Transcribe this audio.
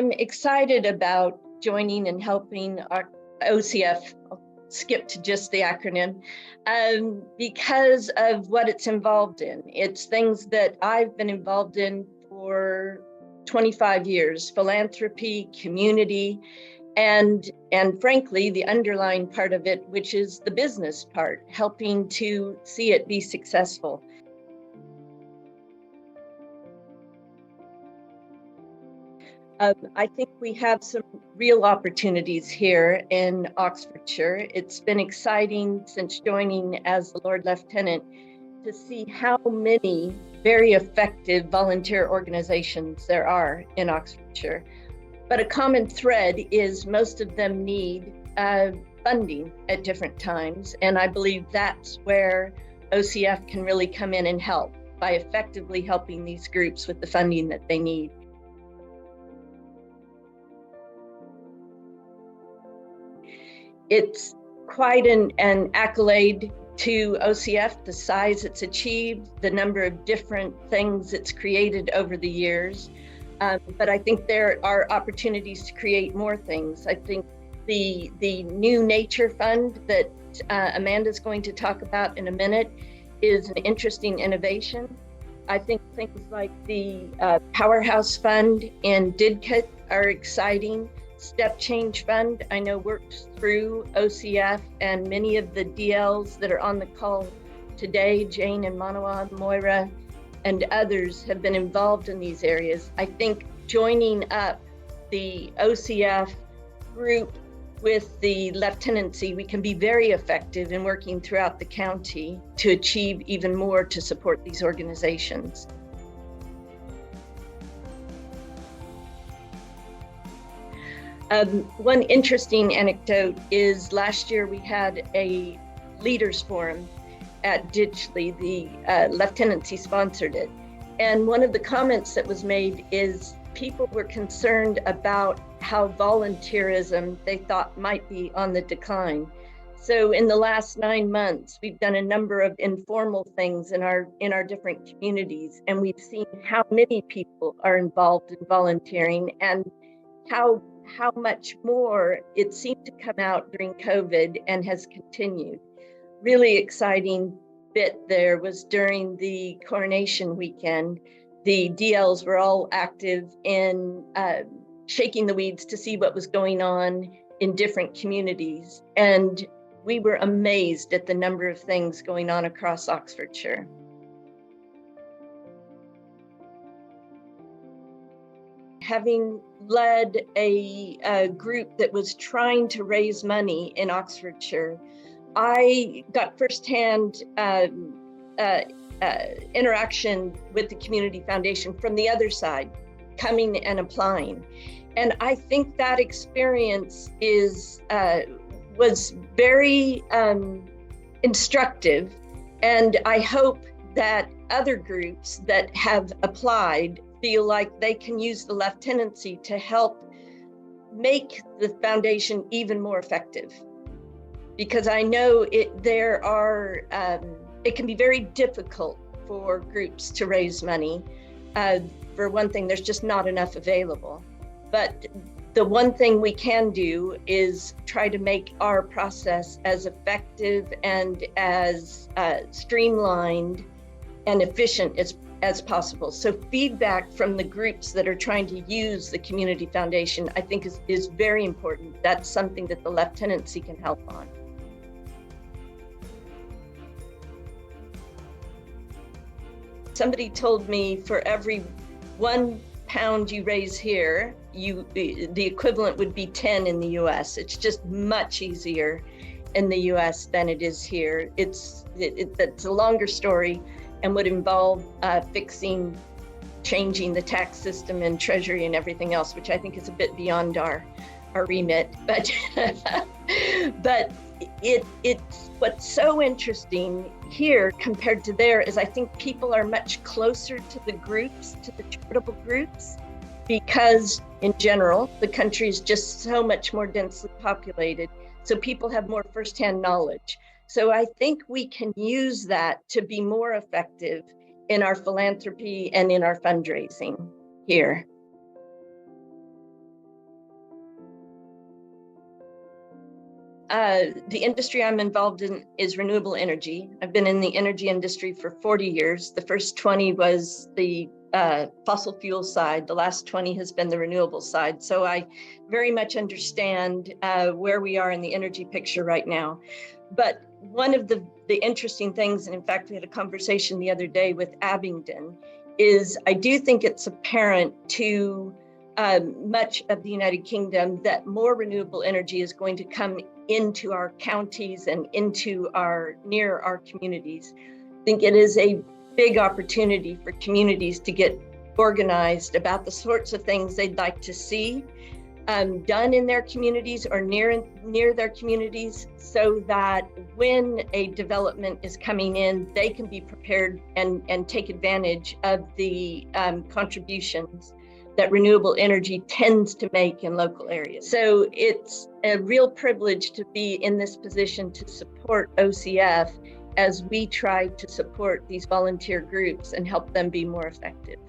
I'm excited about joining and helping our OCF, I'll skip to just the acronym, because of what it's involved in. It's things that I've been involved in for 25 years, philanthropy, community, and frankly, the underlying part of it, which is the business part, helping to see it be successful. I think we have some real opportunities here in Oxfordshire. It's been exciting since joining as the Lord-Lieutenant to see how many very effective volunteer organizations there are in Oxfordshire. But a common thread is most of them need funding at different times. And I believe that's where OCF can really come in and help by effectively helping these groups with the funding that they need. It's quite an accolade to OCF, the size it's achieved, the number of different things it's created over the years. But I think there are opportunities to create more things. I think the new nature fund that Amanda's going to talk about in a minute is an interesting innovation. I think things like the Powerhouse Fund and Didcot are exciting. Step Change Fund, I know, works through OCF, and many of the DLs that are on the call today, Jane and Manawa, Moira, and others have been involved in these areas. I think joining up the OCF group with the lieutenancy, we can be very effective in working throughout the county to achieve even more to support these organizations. One interesting anecdote is last year we had a leaders forum at Ditchley. The lieutenancy sponsored it. And one of the comments that was made is people were concerned about how volunteerism they thought might be on the decline. So in the last 9 months, we've done a number of informal things in our different communities, and we've seen how many people are involved in volunteering and how much more it seemed to come out during COVID and has continued. Really exciting bit there was during the coronation weekend. The DLs were all active in shaking the weeds to see what was going on in different communities. And we were amazed at the number of things going on across Oxfordshire. Having led a group that was trying to raise money in Oxfordshire, I got firsthand interaction with the Community Foundation from the other side, coming and applying. And I think that experience was very instructive. And I hope that other groups that have applied feel like they can use the lieutenancy to help make the foundation even more effective. Because I know it can be very difficult for groups to raise money. For one thing, there's just not enough available. But the one thing we can do is try to make our process as effective and as streamlined and efficient as possible. So feedback from the groups that are trying to use the Community Foundation, I think is very important. That's something that the lieutenancy can help on. Somebody told me for every £1 you raise here, the equivalent would be 10 in the US. It's just much easier in the US than it is here. It's a longer story and would involve changing the tax system and treasury and everything else, which I think is a bit beyond our remit. But but it's what's so interesting here compared to there is I think people are much closer to the groups, to the charitable groups, because in general, the country is just so much more densely populated. So people have more firsthand knowledge. So I think we can use that to be more effective in our philanthropy and in our fundraising here. The industry I'm involved in is renewable energy. I've been in the energy industry for 40 years. The first 20 was the fossil fuel side. The last 20 has been the renewable side. So I very much understand where we are in the energy picture right now. But one of the interesting things, and in fact, we had a conversation the other day with Abingdon, is I do think it's apparent to much of the United Kingdom that more renewable energy is going to come into our counties and into near our communities. I think it is a big opportunity for communities to get organized about the sorts of things they'd like to see done in their communities or near their communities, so that when a development is coming in, they can be prepared and take advantage of the contributions that renewable energy tends to make in local areas. So it's a real privilege to be in this position to support OCF as we try to support these volunteer groups and help them be more effective.